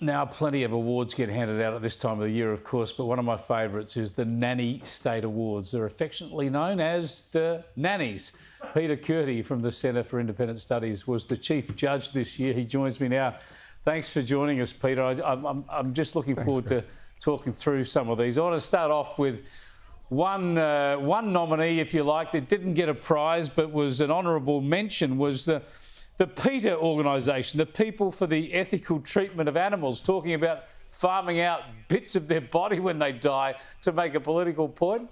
Now, plenty of awards get handed out at this time of the year, of course, but one of my favourites is the Nanny State Awards. They're affectionately known as the Nannies. Peter Kurti from the Centre for Independent Studies was the chief judge this year. He joins me now. Thanks for joining us, Peter. I'm just looking forward to talking through some of these. I want to start off with one nominee, if you like, that didn't get a prize but was an honourable mention, was the PETA organisation, the People for the Ethical Treatment of Animals, talking about farming out bits of their body when they die to make a political point.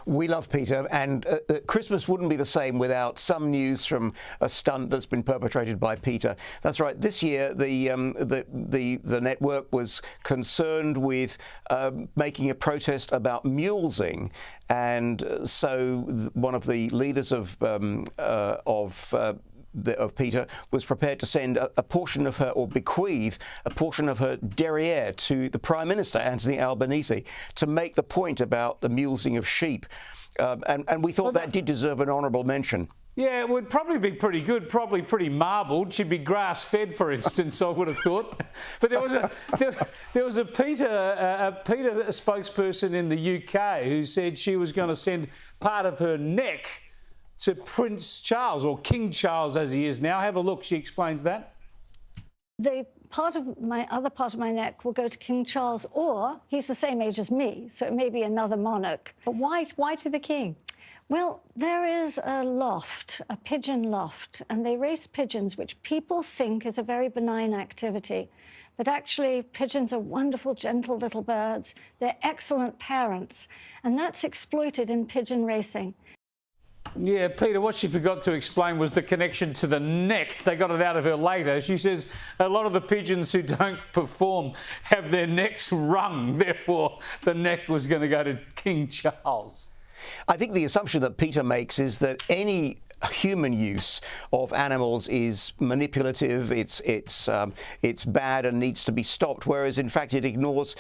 We love PETA, and Christmas wouldn't be the same without some news from a stunt that's been perpetrated by PETA. That's right. This year, the network was concerned with making a protest about mulesing, and so one of the leaders of PETA was prepared to send a portion of her, or bequeath a portion of her derriere to the Prime Minister, Anthony Albanese, to make the point about the mulesing of sheep. And we thought that did deserve an honourable mention. Yeah, it would probably be pretty good, probably pretty marbled. She'd be grass-fed, for instance, I would have thought. But there was a PETA spokesperson in the UK who said she was going to send part of her neck to Prince Charles, or King Charles as he is now. Have a look. She explains that. The other part of my neck will go to King Charles, or he's the same age as me, so it may be another monarch. But why to the King? Well, there is a loft, a pigeon loft, and they raise pigeons, which people think is a very benign activity. But actually, pigeons are wonderful, gentle little birds. They're excellent parents, and that's exploited in pigeon racing. Yeah, Peter, what she forgot to explain was the connection to the neck. They got it out of her later. She says a lot of the pigeons who don't perform have their necks wrung. Therefore, the neck was going to go to King Charles. I think the assumption that PETA makes is that any human use of animals is manipulative, it's bad and needs to be stopped, whereas in fact it ignores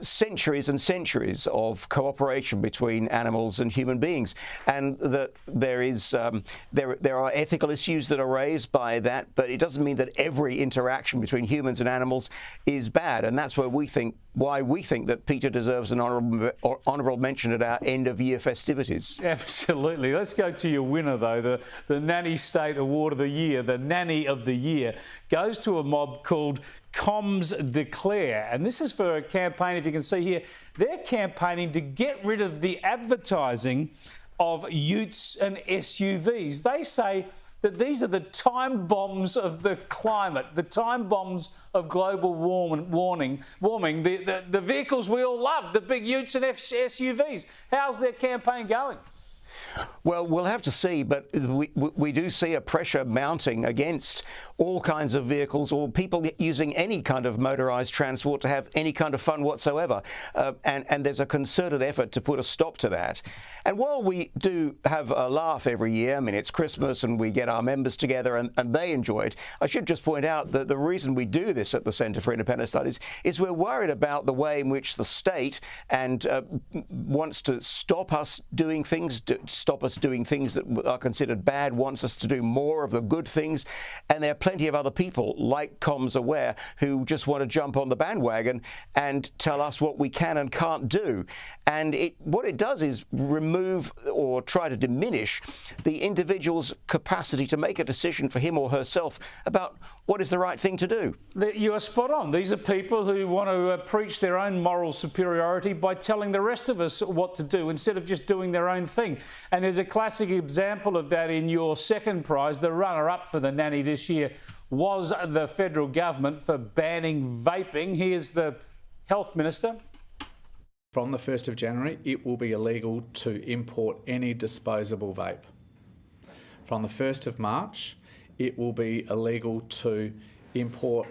centuries and centuries of cooperation between animals and human beings, and that there are ethical issues that are raised by that, but it doesn't mean that every interaction between humans and animals is bad, and that's why we think that PETA deserves an honourable mention at our end of year festivities. Absolutely. Let's go to your winner, though, the Nanny State Award of the Year, the Nanny of the Year, goes to a mob called Comms Declare. And this is for a campaign, if you can see here, they're campaigning to get rid of the advertising of utes and SUVs. They say that these are the time bombs of the climate, the time bombs of global warming, the vehicles we all love, the big utes and SUVs. How's their campaign going? Well, we'll have to see, but we do see a pressure mounting against all kinds of vehicles or people using any kind of motorised transport to have any kind of fun whatsoever. And there's a concerted effort to put a stop to that. And while we do have a laugh every year, I mean, it's Christmas and we get our members together and they enjoy it, I should just point out that the reason we do this at the Centre for Independent Studies is we're worried about the way in which the state wants to stop us doing things, that are considered bad, wants us to do more of the good things, and there are plenty of other people like Comms Aware who just want to jump on the bandwagon and tell us what we can and can't do. And what it does is remove or try to diminish the individual's capacity to make a decision for him or herself about what is the right thing to do. You are spot on. These are people who want to preach their own moral superiority by telling the rest of us what to do instead of just doing their own thing. And there's a classic example of that in your second prize. The runner-up for the Nanny this year was the federal government for banning vaping. Here's the Health Minister. From the 1st of January, it will be illegal to import any disposable vape. From the 1st of March, it will be illegal to import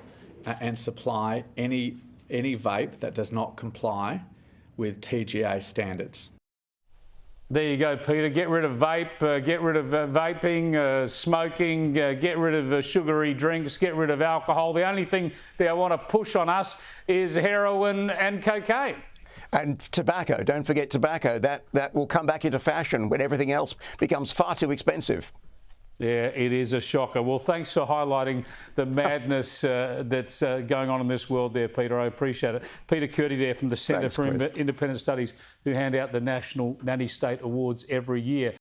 and supply any vape that does not comply with TGA standards. There you go, Peter. Get rid of vape, get rid of vaping, smoking, get rid of sugary drinks, get rid of alcohol. The only thing they want to push on us is heroin and cocaine. And tobacco. Don't forget tobacco. That will come back into fashion when everything else becomes far too expensive. Yeah, it is a shocker. Well, thanks for highlighting the madness that's going on in this world there, Peter. I appreciate it. Peter Kurti there from the Centre for Independent Studies, who hand out the National Nanny State Awards every year.